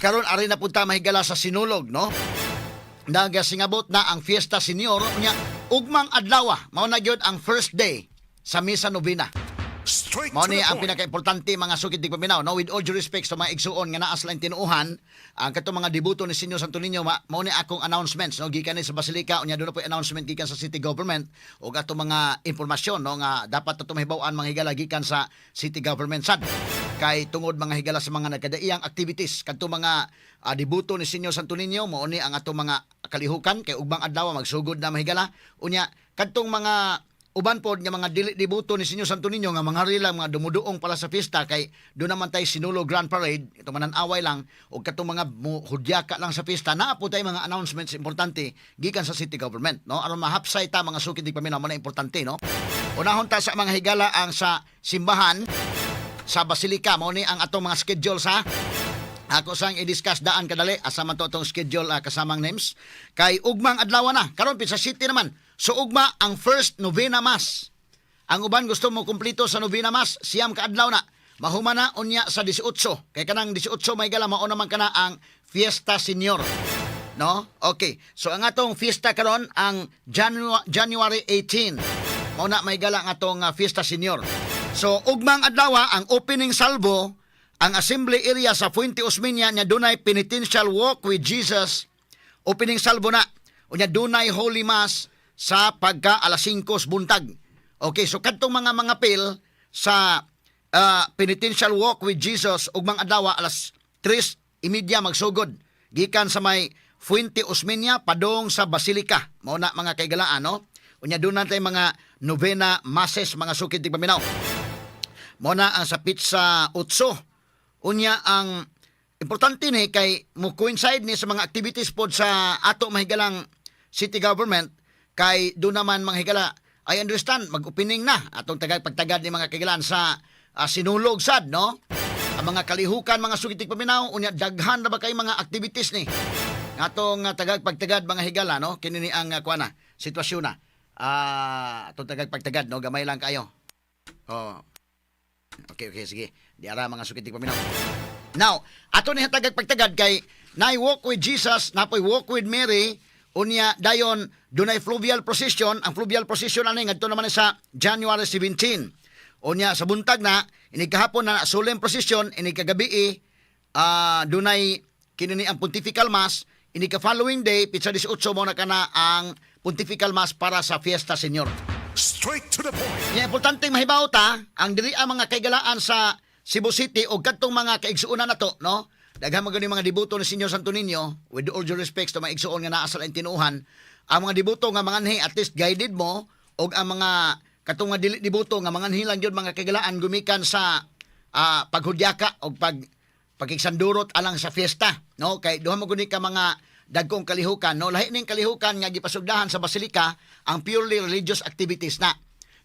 karon ari na punta mahigala sa sinulog, no? Nagasingabot na ang Fiesta Senior nya ugmang adlaw mao na gyud ang first day sa Misa Novena. Mao ni ang pinaka-importante mga sugid di paminaw, no? With all due respect sa mga igsuon nga naa sila tinuuhan, ang katong mga debuto ni Senyor Santo Niño, mao ni akong announcements, no? Gikan ni sa Basilica unya doon na po announcement gikan sa city government ug atong mga informasyon, no, nga dapat ato mahibaw-an mga higala gikan sa city government sad kay tungod mga higala sa mga nagkadaiyang activities kadto mga debuto ni Senyor Santo Niño, mao ni ang atong mga kalihukan kay ugmang adlaw magsugod na mahigala unya kadtong mga uban pod nga mga dili debuto ni Senyor Santo Niño nga mga rila mga dumuduong pala sa fiesta kay do naman tay Sinulog Grand Parade ito manan-away lang ug katong mga hudyaka lang sa fiesta naa po tay mga announcements importante gikan sa city government, no, aron mahapsay ta mga sukid di paminaw man importante, no. Unahon ta sa mga higala ang sa simbahan sa Basilica, mao ni ang atong mga schedule sa ako sang i-discuss daan kadali asa man to atong schedule kasamang names kay ugmang adlaw na karon sa city naman. So ugma ang first Novena Mass. Ang uban gusto mo kumplito sa Novena Mass, siyam ka adlaw na. Mahuma na unya sa 18. Kay kanang 18 may gala mao naman kana ang Fiesta Senior. No? Okay. So ang atong fiesta karon ang January 18. Mao na may gala ang atong Fiesta Senior. So ugmang adlaw ang opening salvo ang assembly area sa Fuente Osmeña nya dunay penitential walk with Jesus. Opening salvo na. Unya dunay Holy Mass sa pagka alas 5 buntag. Okay, so kadtong mga pil sa penitential walk with Jesus ugmang adlaw alas 3:30 magsugod gikan sa may Fuente Osmeña padong sa Basilica. Mao na mga kaigalaan, no? Unya doon natin mga novena masses mga sukid di paminaw. Mao na ang sa Pizza Utso. Unya ang importante ni kay mo coincide ni sa mga activities pod sa ato mahigalang city government kay do naman mga higala, I understand, mag-opening na atong pagtagad ni mga kaigalan sa sinulog sad, no? Ang mga kalihukan, mga sugitig paminaw, unya daghan na ba kay mga activities ni? Atong pagtagad mga higala, no? Kini ni ang kuana, sitwasyon na. Atong pagtagad, no? Gamay lang kayo. Oh. Okay, sige. Di ara mga sugitig paminaw. Now, ato ni pagtagad kay nay walk with Jesus, napoy walk with Mary, unya dayon dunay fluvial procession. Ang fluvial procession ani ngadto naman sa January 17. Unya sa buntag na ini kahapon na solemn procession, ini kagabi dunay kinini ang pontifical mass, ini ka following day pizza 18 mo na kana ang pontifical mass para sa Fiesta Senior. Straight to the point. Nya importante mahibaw ta ang diri ang mga kaigalaan sa Cebu City o kadtong mga kaigsuonan nato, no? Daghang mga mga debuto ni Senyor Santo Niño, with all due respect to mga igsuon nga naa sa laing tinuuhan, ang mga debuto nga manganhi at least guided mo og ang mga katong nga dili debuto nga manganhi lang gyud mga kagalaan gumikan sa paghudyaka og pagkiksandurot alang sa fiesta, no? Kay duha mo guni ka mga dagkong kalihukan, no? Lahi ning kalihukan nga gipasugdahan sa Basilica ang purely religious activities na.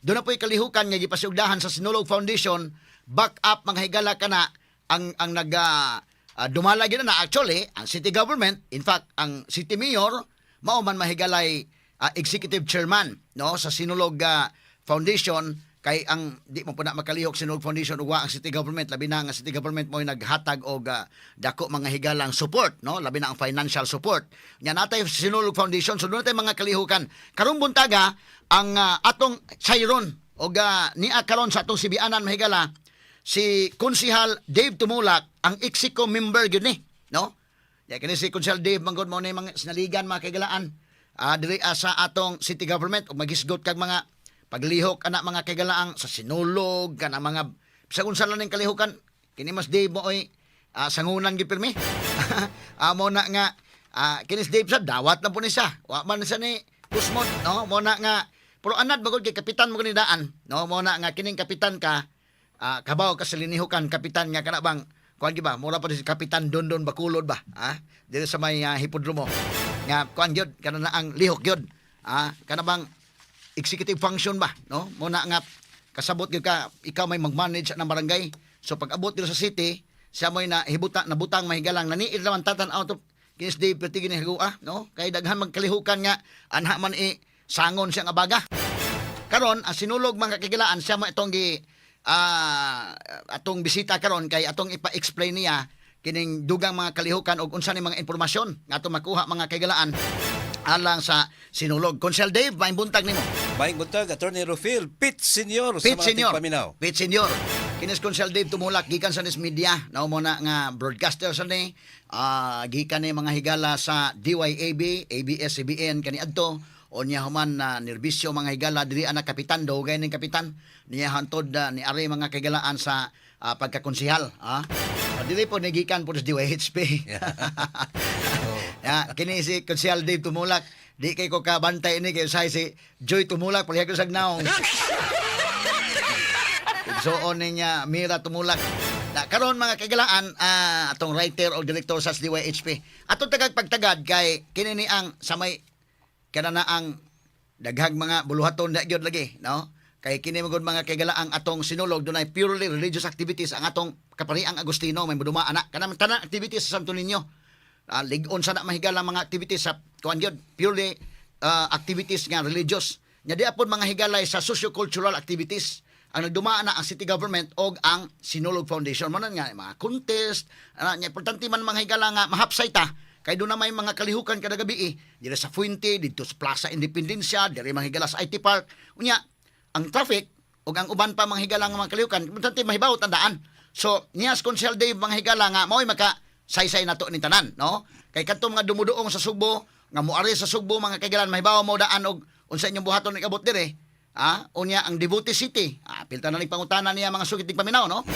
Doon na po'y kalihukan nga gipasugdahan sa Sinulog Foundation, back up mga higala kana ang dumala gyud na actually ang city government, in fact ang city mayor mao man mahigalay executive chairman, no, sa Sinulog Foundation kay ang di mo puna makalihok Sinulog Foundation ug ang city government, labi na ang city government mo naghatag og dako mga higalang support, no, labi na ang financial support nya natay Sinulog Foundation. So doon natay mga kalihukan karong buntaga ang atong sayron og niya karon sa atong sibianan mahigala si Konsehal Dave Tumulak, ang Ixico member gyud ni, no? Ya kini si Konsehal Dave manggod mo na mga sinaligan mga kaigalaan diri sa atong city government ug magisgot kag mga paglihok ana mga kaigalaang sa sinulog kana mga sa unsa lang ning kalihukan kini mas Dave mo oy sangunan gyud pirmi. Mo na nga kini si Dave sa dawat na po ni siya. Wa man siya ni Kusmod, no? Mo na nga pero anad magod kay kapitan mo ni daan, no? Mo na nga kining kapitan ka kabaw ka sa linihukan kapitan nga kana bang kuan ba mura pa si Kapitan Dondon Bakulod ba diri sa may hipodromo nga kuan gyud kana na ang lihok gyud kana bang executive function ba, no? Muna nga kasabot gyud ka ikaw may mag-manage ng barangay, so pag abot dito sa city siya mo'y nabutang mahigalang naniid naman tatan out of kinis day pertigin ni hagua, no? Kay daghan magkalihukan nga anha man sangon siya nga baga karon ang Sinulog mga kakilaan siya mo itong atong bisita karon kay atong ipa-explain niya kining dugang mga kalihukan og unsa ni mga impormasyon nga ato makuha mga kagalaan alang sa sinulog. Consel Dave, may buntag nimo. Maing buntag, Attorney Rufil, Pit Senior Pit sa mga Senior. tigpaminaw. Pit Senior. Kinis Consel Dave tumulak gikan sa Nis Media. Nao mo na nga broadcaster sa ni. Gikan ni mga higala sa DYAB, ABS-CBN kani adto. O niya human na nerbisyo mga higala diri ana kapitan do gay ning kapitan. Niya hantod ni ari mga kagalaan sa pagkakonsihal. Dili po nagikan po sa DYHP. Kini si Konsehal Dave Tumulak. Di kay ko kabantay ni kay usay si Joy Tumulak palihag ko sa naong. Igsoon niya Mira Tumulak. Karon mga kagalaan atong writer o director sa DYHP. Atong tagag pagtagad kay kini ni ang sa may kana ang daghang mga buluhaton na gyud lagi, no? Kay kini magud mga kagalaang atong sinulog dunay purely religious activities ang atong kapariang Agustino may moduma anak kanang tanan activities sa Santo Niño. Lig-on sana mahigala mga activities sa kuan gyud purely activities nga religious. Nya di apod mga higalay sa socio-cultural activities ang nagdumaan na ang city government og ang Sinulog Foundation mo nga mga contest nya importante man mga higala nga mahapsay ta kay doon na may mga kalihukan kada gabi diri sa Fuente dito sa Plaza Independencia diri mga higala sa IT Park unya ang traffic ug ang uban pa mga higala nga mga kalihukan importante mahibaw tandaan so niyas Consel Dave mga higala nga mao'y maka saysay nato ni tanan no kay kadto mga dumuduong sa Sugbo nga moari sa Sugbo mga kaigalan mahibaw mo daan og unsa inyong buhaton ni abot dire unya ang Devote City pilta na ni pangutana niya mga sugit ning paminaw no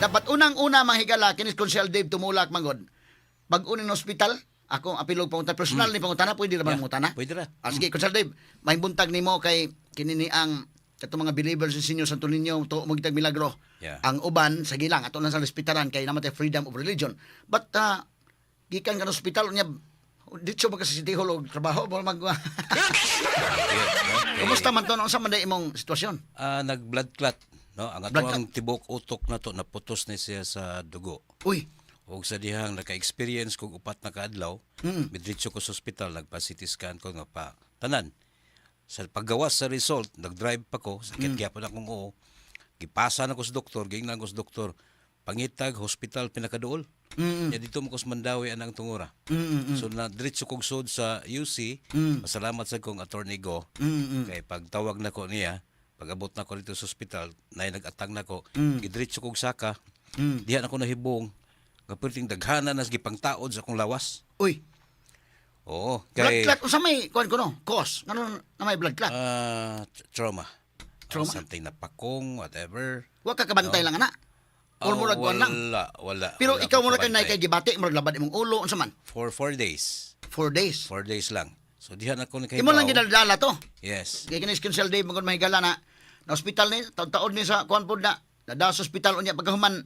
dapat unang-una mga higala kinis Consel Dave Tumulak mangod pag uning hospital ako apilog pangunta personal ni pangutana pwede ra man mangutana Pwede ra. sige Consel Dave may buntag nimo kay kini ni ang kato mga believers sa Senyor Santo Niño to mo gitag milagro. Yeah. Ang uban sa gilang ato lang sa ospitalan kay namatay freedom of religion. But gikan ka ospital nya dito ba ka sa City Hall og trabaho mo mag Kumusta man to unsa man day imong sitwasyon? Nag-blood clot. No? Ang ato Blood ang tibok utok na to, naputos na siya sa dugo. Uy, O sa dihang naka-experience kong upat na kaadlaw, midritso ko sa ospital, nagpa-CT scan ko nga pa. Tanan. Sa paggawas sa result, nag-drive pa ko, sakit gyapon akong oo. Gipasa na ko sa doktor, gingnan ko sa doktor, pangitag, hospital, pinakaduol. Ya dito mo ko sa Mandawi anang tungura. So na diretso kog sud sa UC, masalamat sa kong attorney Go. Kay pagtawag na ko niya, pag-abot na ko dito sa hospital, nay nag-atang na ko, gidiretso kog saka, diha na ko nahibong, kapiting daghana nas gipangtaod sa akong lawas. uy. Oo, Blood kay clot unsa may kuan ko no? Cause ngano na may blood clot? trauma. Trauma? Something na pakong, whatever. Wa ka kabantay lang ana. Or murag kuan lang. Wala. Pero wala ikaw ko mura kay nay kabantay. kay gibati murag labad imong ulo unsa man? For 4 days. 4 days. 4 days lang. So diha na ko ni kay Imo lang ginadala to. Yes. Kaya kinis Consel Dave magod mahigala na hospital ni taon-taon ni sa kuan pod na nada sa hospital unya pagkahuman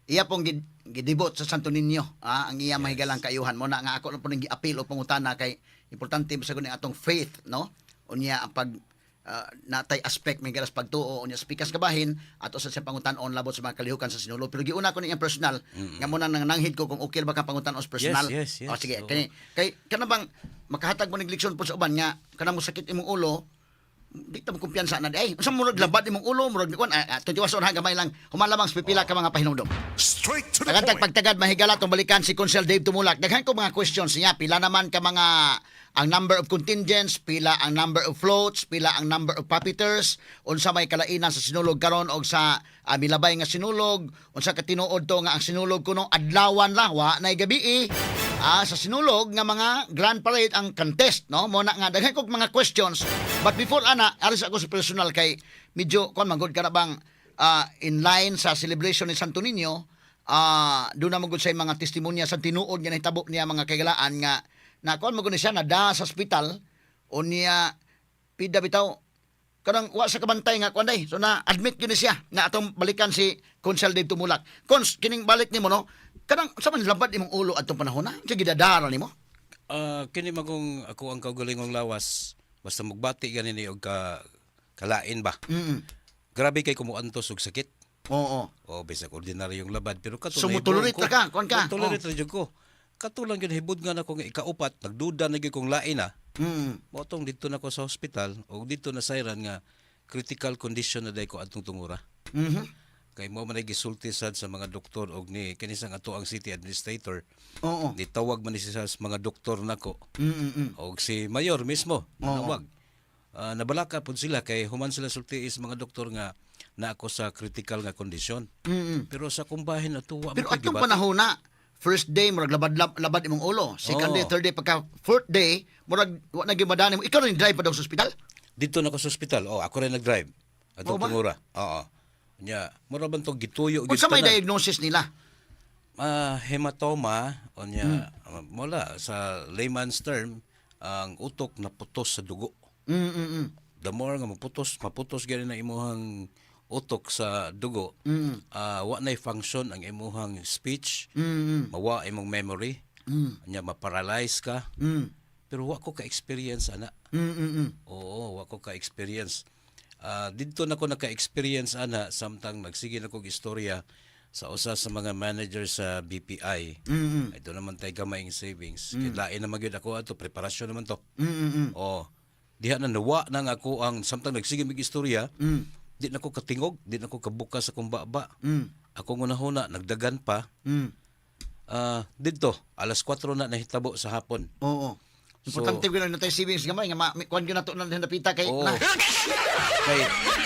iya pong gidibot sa Santo Niño ang iya mahigalang kayuhan mo na nga ako po ning giapil o pangutana kay importante sa kuning atong faith no unya ang pag natay aspect may galas pagtuo unya speakas kabahin ato sa siya pangutan-on labot sa mga kalihukan sa sinulog pero giuna ko niyang personal nga mo nang nanghid ko kung okay ba ka pangutan-on sa personal Yes. o sige Oo. kay kana bang makahatag mo ning leksyon po sa uban nga kana mo sakit imong ulo di ta mo kumpiyansa na di ay unsa murag labad imong ulo murag kuan tujuwason ha gamay lang humalamang sa pipila ka mga pahinumdom Straight to the Tagantag point. pagtagad mahigala tong balikan si Consel Dave Tumulak daghan ko mga questions niya pila naman ka mga ang number of contingents pila ang number of floats pila ang number of puppeters unsa may kalainan sa sinulog karon og sa milabay nga sinulog unsa ka tinuod to nga ang sinulog kuno adlawan la wa nay gabi sa sinulog nga mga grand parade ang contest no mo na nga daghan kog mga questions but before ana aris ako sa personal kay medyo kon magod ka na bang in line sa celebration ni Santo Niño doon na magod sa mga testimonya sa tinuod nga nahitabo niya mga kagalaan nga na kon magod ni siya na da sa hospital o niya pida bitaw kanang wa sa kabantay nga kuan day so na admit gyud ni siya na atong balikan si Consel Dave Tumulak Cons kining balik nimo no kanang sa man labad imong ulo atong panahon na sige dadara nimo Kini magong ako ang kaugalingong lawas basta magbati ganin ni og kalain ba. Grabe kay kumuantos og sakit. oo O bisag ordinaryong labad pero kato So, mutolerate ka, kuwan ka. Mutolerate ra jud ko. Kato lang gyud hibud nga nako nga ikaupat nagduda na gyud kong lain na. Motong dito na ko sa hospital o dito na sayran nga critical condition na day ko adtong tungura. kay mo man gisulti sad sa mga doktor og ni kinisang ato ang city administrator. Oo. Nitawag man ni siya sa mga doktor nako. Mm. Og si mayor mismo Oo. nawag. Nabalaka pud sila kay human sila sulti is mga doktor nga na ako sa critical nga kondisyon. Mm. Pero sa kumbahin ato wa Pero mo kay atong gibat. panahon na, first day murag labad imong ulo, second Oo. day, third day pagka fourth day murag wa na gimadani mo. Ikaw rin drive pa daw sa ospital? Dito na ko sa ospital. Oh, ako rin nag-drive. Oo Atong ba? tungura. Oo. Nya, mura man to gituyo Unsa may tanan. diagnosis nila? Hematoma onya mula sa layman's term ang utok na putos sa dugo. Mm. The more nga maputos gyud na imuhang utok sa dugo, wa nay function ang imuhang speech, Mm. mawa imong memory, nya maparalyze ka. Mm. Pero wa ko ka-experience ana. Mm. Oo, wa ko ka-experience. Dito na ko naka-experience ana samtang nagsige na kog istorya sa usa sa mga manager sa BPI. Mm. Ito naman tay gamay ng savings. Kailain naman gyud ako ato preparasyon naman to. Mm. Oh. Diha na nawa na nga ako ang samtang nagsige mig istorya. Di na ko katingog, di na ko kabuka sa kumbaba. Ako ngunahuna nagdagan pa. Dito alas 4 na nahitabo sa hapon. Oo. Importante ko lang na tayo savings gamay nga kuan gyud nato na napita kay Oo. na. Kay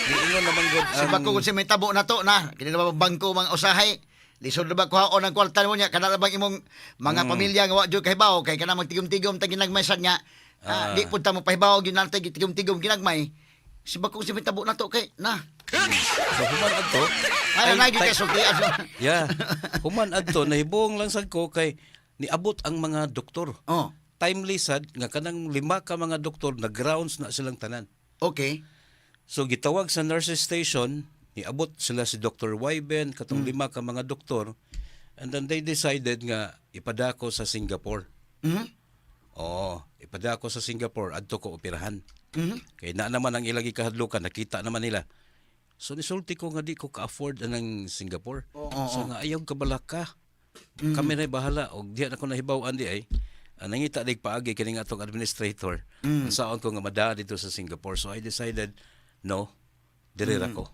diingon naman gud Si bako kung si may tabo na to na, kini na ba bangko mga usahay. Lisod na ba kuhaon ang kwarta mo niya kana na bang imong mga pamilya nga wa jud kahibaw kay kana magtigom-tigom ta ginagmaysan niya. Di pud ta mo pahibaw gyud na tigom-tigom ginagmay. Si bako si may tabo na to kay na. So human adto. Ay na gyud kay sultian. Yeah. Human adto nahibong lang sad ko kay niabot ang mga doktor. Oh. Timely sad nga kanang 5 ka mga doktor na grounds na silang tanan. Okay. So gitawag sa nurses station, niabot sila si Dr. Wyben katong 5 ka mga doktor, and then they decided nga ipadako sa Singapore. Mhm. Oo, ipadako sa Singapore adto ko operahan. Mhm. Kay na naman ang ilagi kahadlukan, nakita naman nila. So nisulti ko nga di ko ka-afford anang Singapore. So nga ayaw kabalaka. Kami na bahala og diha na ko nahibaw-an di ay. Nangita dig paagi kini nga atong administrator. Unsaon ko nga madaan dito sa Singapore. So I decided no, diri ra ko.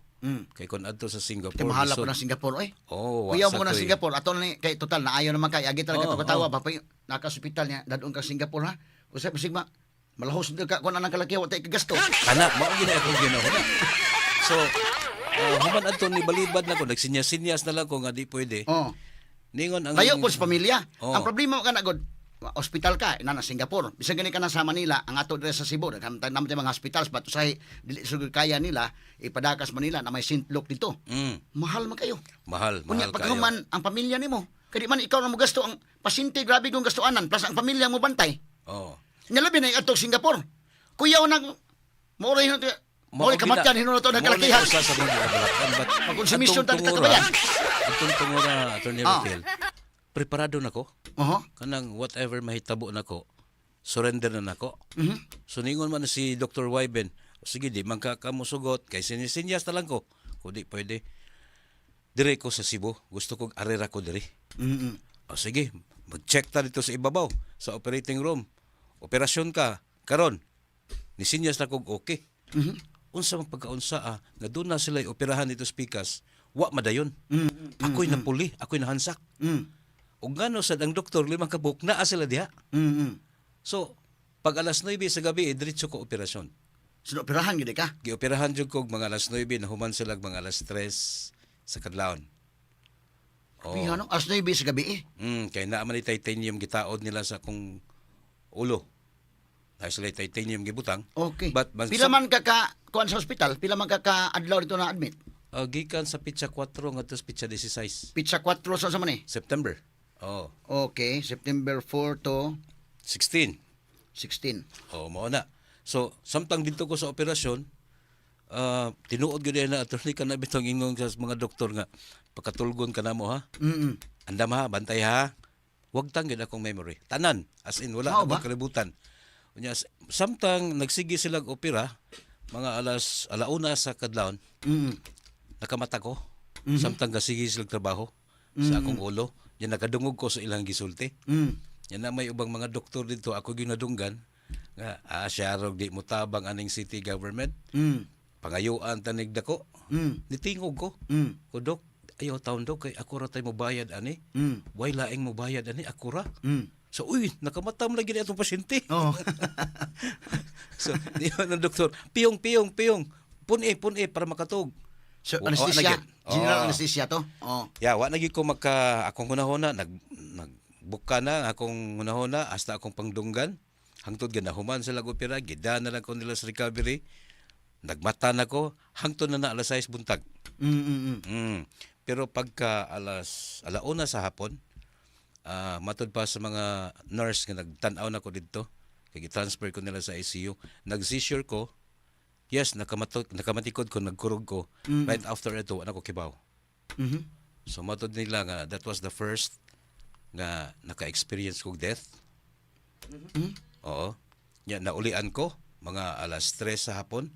Kay kun adto sa Singapore. Kay mahala lisod. pa ng Singapore oy. Oh, Kuya sa mo na to'y- Singapore ato na kay total na ayo naman kay agi talaga Oo, to katawa papay naka-hospital niya dadon ka Singapore ha. Usay sigma malahos na ka kun anang kalaki wa tay kagasto. Kana, mao gina ako ginahuna. So, human adto ni balibad na ko, nagsinyas-sinyas na lang ko nga di pwede. Oh. Ningon ang Layo po sa pamilya. Oo. Ang problema ka na god hospital ka na Singapore. Bisan gani ka na sa Manila, ang ato dire sa Cebu, nakamtay naman mga hospitals but usahay dili sugod kaya nila ipadakas Manila na may sintlok dito. Mahal man kayo. Mahal Unya kayo. pagkahuman ang pamilya nimo. Kadi man ikaw na mo gasto ang pasyente grabe kong gastuanan plus ang pamilya mo bantay. Oh. Nalabi na ato Singapore. Kuyaw nang mauray na mauray kamatyan hinuno to nagkalakihan. Sa mga kabalakan but Pagkonsumisyon atong ta katabayan. Atong tungura Attorney Raquel. Preparado nako. Oho. Kanang whatever mahitabo nako, surrender na nako. Mhm. So ningon man si Dr. Wyben, sige di man ka kamusugot kay sinisinyas na lang ko. Kung di pwede. Dire ko sa Cebu. Gusto kong arera ko dire. Mhm. O sige, mag-check ta dito sa ibabaw, sa operating room. Operasyon ka, karon. Nisinyas na kog okay. Unsa man pagkaunsa nga doon na sila operahan dito sa Pikas, wa madayon. Ako'y napuli, ako'y nahansak. O ngano sad ang doktor limang kabuk naa sila diha. Mhm. So, pag alas 9 sa gabi, diretso ko operasyon. So operahan gid ka. Gioperahan jud kog mga alas 9 na human sila mga alas 3 sa kadlawon. Piha no, as na sa gabi eh. Kay naa man ni titanium gitaod nila sa akong ulo. Dahil sila titanium gibutang. Okay. But Pila man ka kuan sa ospital, pila man ka adlaw dito na admit. gikan sa pitsa 4 ngadto sa pitsa 16 Pizza 4 sa man eh. September. Oh, Okay, September 4 to 16. 16. Oh, mao na. So, samtang dito ko sa operasyon, tinuod gyud na attorney ka na bitong ingong sa mga doktor nga pakatulgon ka na mo ha. Mhm. Andam ha, bantay ha. Huwag tanggid akong memory. Tanan, as in wala Mao na ba? kalibutan. Unya samtang nagsige sila og opera, mga alauna sa kadlawon, Mhm. nakamata ko. Samtang gasige sila trabaho sa akong ulo, yan nakadungog ko sa ilang gisulti. Mhm. Yan na may ubang mga doktor dito, ako ginadunggan nga siya rog di mo tabang aning city government. Mhm. pangayuan tanig dako. Nitingog ko. Ko dok, ayaw taon dok kay ako ra tay mobayad ani. Way laing mobayad ani ako ra. So uy, nakamatam lagi ni atong pasyente. Oh. So di ba ng doktor, piyong. Pun-e para makatog. So Wa- wa na anesthesia, gyud. general Oo. anesthesia to. Oh. Ya, wa na gyud ko akong hunahuna nagbuka na akong hunahuna hasta akong pangdunggan. Hangtod ganahuman sa lagopira, gida na lang ko nila sa recovery. Nagmata na ko, hangtod na alas 6 buntag. Pero pagka alauna sa hapon, matod pa sa mga nurse nga nagtan-aw na ko dito, kaya transfer ko nila sa ICU, nag-seizure ko, yes, nakamatikod ko, nagkurog ko, right after ito, wala ko kibaw. So matod nila nga, that was the first nga naka-experience kong death. Oo. Ya, naulian ko, mga alas 3 sa hapon,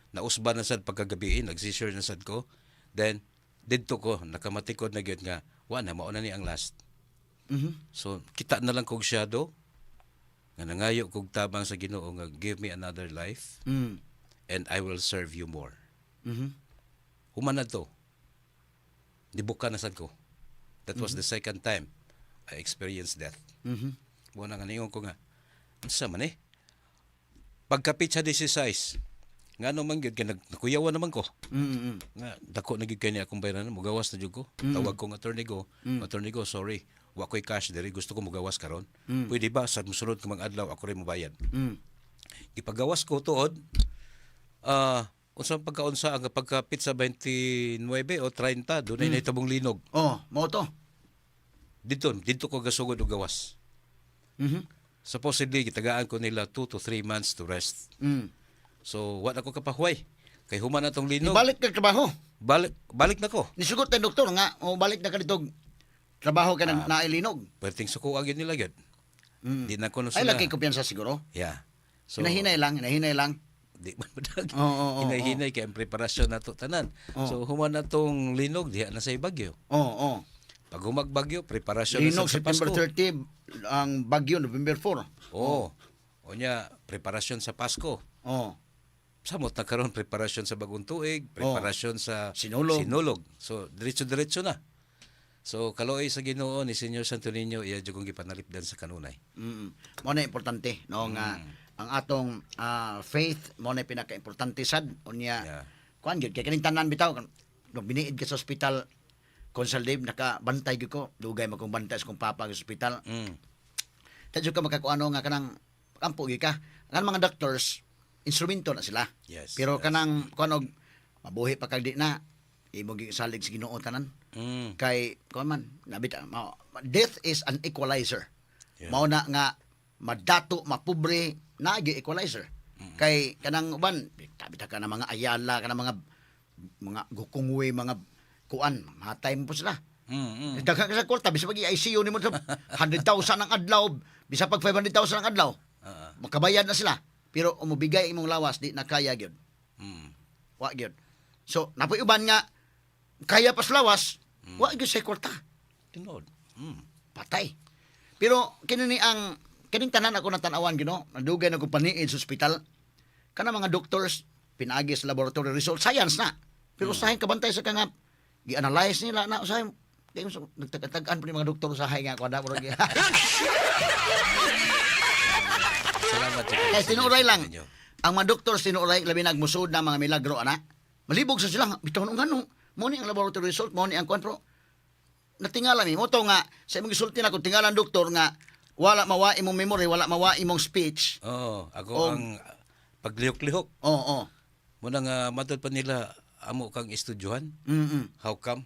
nausban na sad pagkagabi, nag-seizure na sad ko, then, dito ko, nakamatikod na gyud nga, wala, mauna ni ang last. So, kita na lang kog shadow, nga nangayo kog tabang sa Ginoo nga give me another life and I will serve you more. Human na to. Dibuka na sad ko. That was the second time I experienced death. Muna nga ningon ko nga, unsa man pagkapit sa 16, nga naman gyud kay nakuyawan naman ko. Nga dako na gyud kay ni akong bayaran, mugawas na jud ko. Tawag ko ng attorney ko, sorry. Wa ko'y cash diri, gusto ko mugawas karon. Pwede ba sa mosunod ka mga adlaw ako rin mobayad? Gipagawas ko tuod unsa pagkaunsa ang pagkapit sa 29 o 30 dunay nahitabong linog. Oh, mo to. Dito ko gasugod og gawas. Supposedly gitagaan ko nila 2 to 3 months to rest. So what ako kapahuway kay human na tong linog. Balik ka trabaho. Balik na ko. Nisugot ng doktor nga, balik na ka dito trabaho ka na nailinog. Perting suko agad nila gid. Di na ko no Ay, sila. laki kumpiyansa siguro. Yeah. So Hinahinay lang. di man madag. Oo. Hinay-hinay kay ang preparasyon nato tanan. So human na tong linog diha na sa Bagyo. Oo. Pag humagbagyo, preparasyon na Linog sa September Pasko. 30, ang Bagyo November 4. Oo. O niya, preparasyon sa Pasko. Oh. Samot na karon preparasyon sa bagong tuig, preparasyon sa Sinulog. So diretso na. So kaloy sa Ginoo ni Senyor Santo Niño iya jud kong gipanalipdan sa kanunay. Mo na importante no nga ang atong faith mo na pinaka-importante sad unya. Yeah. Kuan gyud kay kaning tanan bitaw no biniid ka sa ospital Consal Dave nakabantay gyud ko dugay mo kong bantay sa kong papa sa ospital. Tadyo ka makakuano nga kanang kampo gyud ka. Ang mga doctors instrumento na sila. Yes, Pero yes. kanang kuno mabuhi pa kag di na imo gisalig sa Ginoo tanan. Kay kuan man nabita death is an equalizer. Yeah. Mao na nga madato mapobre na equalizer. Kay kanang uban bita ka na mga ayala kanang mga gukungwe mga kuan matay mo po sila. Daghang ka sa kwarta bisa pag ICU nimo sa 100,000 ang adlaw bisa pag 500,000 ang adlaw. Makabayad na sila. Pero umubigay imong lawas di na kaya gyud. Wa gyud. So napoy uban nga kaya pas lawas, wa gyud sa kwarta. Tinod. Patay. Pero kining tanan ako natanawan gino, nadugay na ko paniid sa ospital. Kana mga doctors pinaagi sa laboratory result science na. Pero usahay kabantay sa kanga gi-analyze nila na usahay nagtagtagan pa ni mga doktor usahay nga kuan murag. Salamat sa Eh tinuray lang. Ang mga doktor tinuray labi na agmusod na mga milagro ana. Malibog sa sila bitaw ngano. Mo ni ang laboratory result, mo ni ang kuan pro. Natingala mi mo to nga sa imong gisulti na kung tingalan doktor nga wala mawa imong memory, wala mawa imong speech. Ako ang paglihok-lihok. Oo. Muna nga matod pa nila amo kang estudyuhan. How come?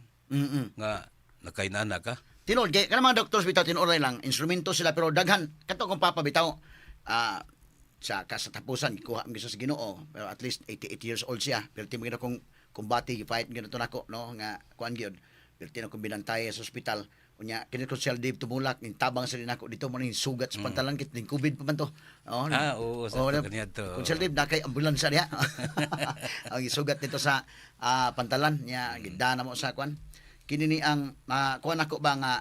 Nga nakainana ka? Tinod kay kanang mga doctors bitaw tinuray lang, instrumento sila pero daghan kato kung papa bitaw sa kasatapusan kuha ang sa Ginoo pero at least 88 years old siya pero timo gina kong kumbati fight ginato nako no nga kuan gyud pero tino kong binantay sa ospital unya kini ko Consal Dave tumulak ning tabang sa nako dito mo ning sugat sa pantalan kit ning covid pa man to Oo, sa kaniadto. Consal Dave na kay ambulansya diha ang sugat nito sa pantalan nya gidana mo sa kuan kini ni ang kuan ako ba nga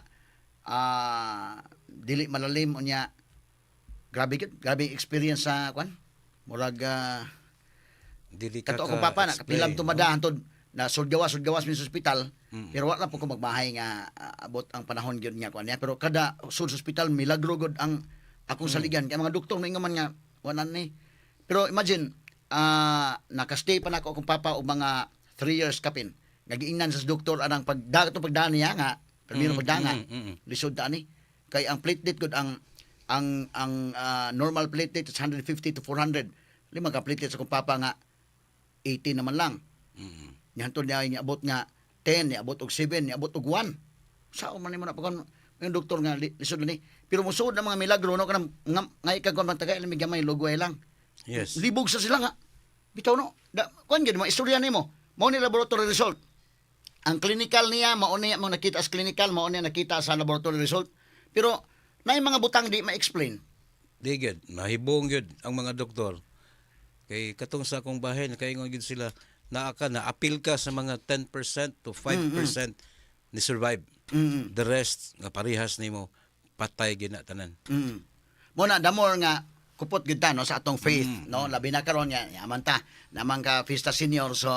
dili malalim unya grabe experience sa kuan murag Dili ka Kato akong papa na explain, kapilang no? tumada hantod na sudgawas min sa ospital. Pero wala po ko magmahay nga abot ang panahon gyud nga kuan niya. Pero kada sud sa ospital milagro gud ang akong saligan kay mga doktor moingon man nga wanan ni. Pero imagine nakastay pa nako akong papa og mga 3 years kapin. Nagiingnan sa doktor anang pagdaan niya nga primero pagdanga. Lisod ta ni. Kay ang platelet gud ang normal platelet is 150 to 400. Lima ka platelet sa akong papa nga 80 naman lang. Nihanto niya niabot nga 10, niabot og 7, niabot og 1. Sao man nimo na pagkon yung doktor nga lisod ni. Pero musuod na mga milagro no kanang ngay kag kon tagay lamig gamay lugway lang. Yes. Libog sa sila nga. Bitaw no. Kuan gyud mo istorya nimo. Mao ni laboratory result. Ang clinical niya mao niya mo nakita sa clinical, mao niya nakita sa laboratory result. Pero nay mga butang di ma-explain. Di gyud nahibong gyud ang mga doktor. Kay katong sa akong bahay nakaingon gyud sila naa ka na appeal ka sa mga 10% to 5% ni survive. The rest nga parehas nimo patay gyud na tanan. Mo na damor nga kupot gid ta no sa atong faith no labi na karon nga yaman ta namang ka Fiesta Senior so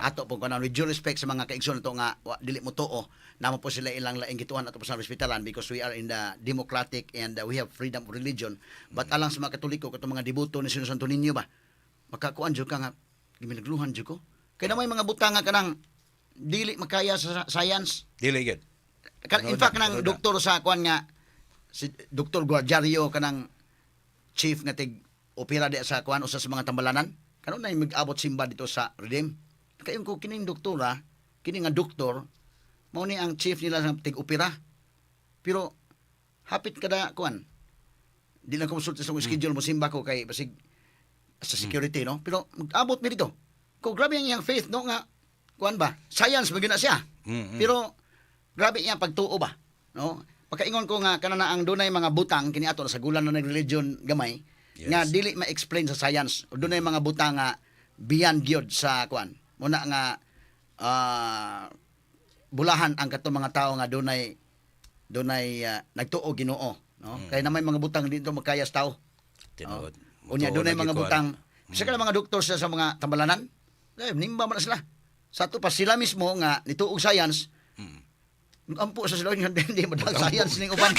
ato po kanang with due respect sa mga kaigsoon nato nga dili mo tuo namo po sila ilang laing gituan ato sa hospitalan because we are in the democratic and we have freedom of religion but alang sa mga Katoliko katong mga deboto ni Sino Santo Niño ba makakuan jud ka nga giminagluhan jud ko kay na may mga butang nga kanang dili makaya sa science Dili gyud. in fact kanang doktor sa kuan nga si Dr. Guardiario kanang chief nga tig opera di sa kuan usa sa mga tambalanan kanon na mag-abot simba dito sa Redeem kayon ko kining doktora kini nga doktor mao ni ang chief nila sa tig opera pero hapit kada kuan di lang ko konsulta sa schedule mo simba ko kay basig sa security no pero mag-abot mi dito ko grabe ang iyang faith no nga kuan ba science magina siya pero grabe niya pagtuo ba no pagkaingon ko nga kanana ang dunay mga butang kini ato sa gulan na religion gamay nga dili ma-explain sa science o dunay mga butang nga beyond gyud sa kuan muna nga bulahan ang katong mga tao nga dunay nagtuo Ginoo no kay na may mga butang dito magkayas tao Tinuod. unya dunay mga Gikuan. butang sa kanang mga doktor sa mga tambalanan nimba man na sila sa to pa sila mismo nga nituog science ampo sa sila hindi mo science ning uban